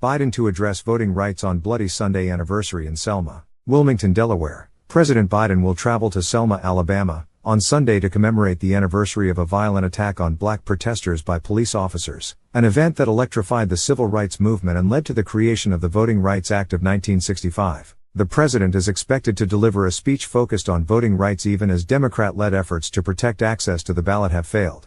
Biden to address voting rights on Bloody Sunday anniversary in Selma, Wilmington, Delaware. President Biden will travel to Selma, Alabama, on Sunday to commemorate the anniversary of a violent attack on black protesters by police officers, an event that electrified the civil rights movement and led to the creation of the Voting Rights Act of 1965. The president is expected to deliver a speech focused on voting rights even as Democrat-led efforts to protect access to the ballot have failed.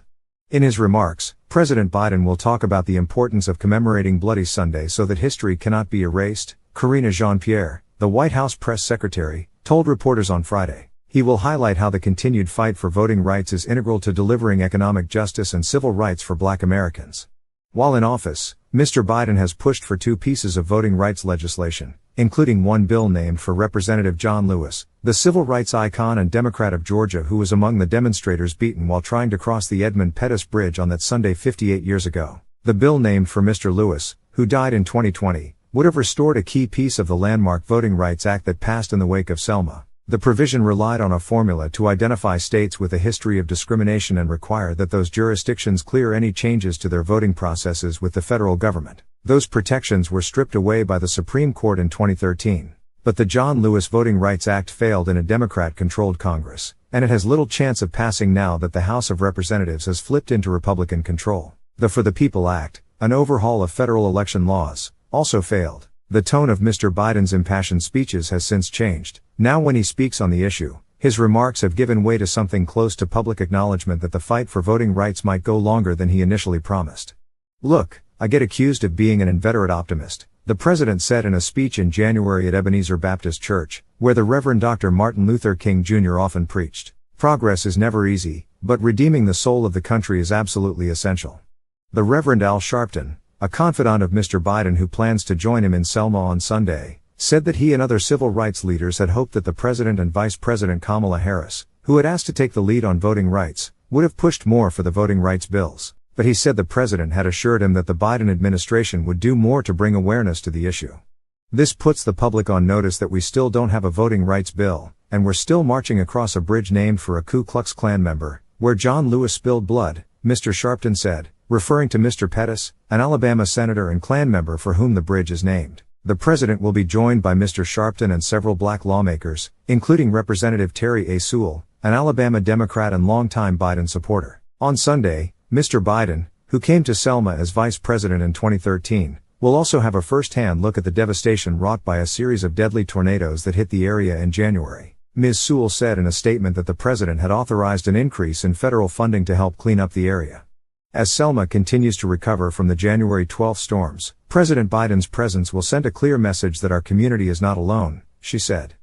In his remarks, President Biden will talk about the importance of commemorating Bloody Sunday so that history cannot be erased, Karina Jean-Pierre, the White House press secretary, told reporters on Friday. He will highlight how the continued fight for voting rights is integral to delivering economic justice and civil rights for Black Americans. While in office, Mr. Biden has pushed for 2 pieces of voting rights legislation, including one bill named for Representative John Lewis, the civil rights icon and Democrat of Georgia who was among the demonstrators beaten while trying to cross the Edmund Pettus Bridge on that Sunday 58 years ago. The bill named for Mr. Lewis, who died in 2020, would have restored a key piece of the landmark Voting Rights Act that passed in the wake of Selma. The provision relied on a formula to identify states with a history of discrimination and require that those jurisdictions clear any changes to their voting processes with the federal government. Those protections were stripped away by the Supreme Court in 2013. But the John Lewis Voting Rights Act failed in a Democrat-controlled Congress, and it has little chance of passing now that the House of Representatives has flipped into Republican control. The For the People Act, an overhaul of federal election laws, also failed. The tone of Mr. Biden's impassioned speeches has since changed. Now when he speaks on the issue, his remarks have given way to something close to public acknowledgement that the fight for voting rights might go longer than he initially promised. "Look, I get accused of being an inveterate optimist," the president said in a speech in January at Ebenezer Baptist Church, where the Reverend Dr. Martin Luther King Jr. often preached. "Progress is never easy, but redeeming the soul of the country is absolutely essential." The Reverend Al Sharpton, a confidant of Mr. Biden who plans to join him in Selma on Sunday, said that he and other civil rights leaders had hoped that the President and Vice President Kamala Harris, who had asked to take the lead on voting rights, would have pushed more for the voting rights bills. But he said the president had assured him that the Biden administration would do more to bring awareness to the issue. "This puts the public on notice that we still don't have a voting rights bill, and we're still marching across a bridge named for a Ku Klux Klan member, where John Lewis spilled blood," Mr. Sharpton said, referring to Mr. Pettus, an Alabama senator and Klan member for whom the bridge is named. The president will be joined by Mr. Sharpton and several black lawmakers, including Representative Terry A. Sewell, an Alabama Democrat and longtime Biden supporter. On Sunday, Mr. Biden, who came to Selma as vice president in 2013, will also have a first-hand look at the devastation wrought by a series of deadly tornadoes that hit the area in January. Ms. Sewell said in a statement that the president had authorized an increase in federal funding to help clean up the area. As Selma continues to recover from the January 12 storms, President Biden's presence will send a clear message that our community is not alone, she said.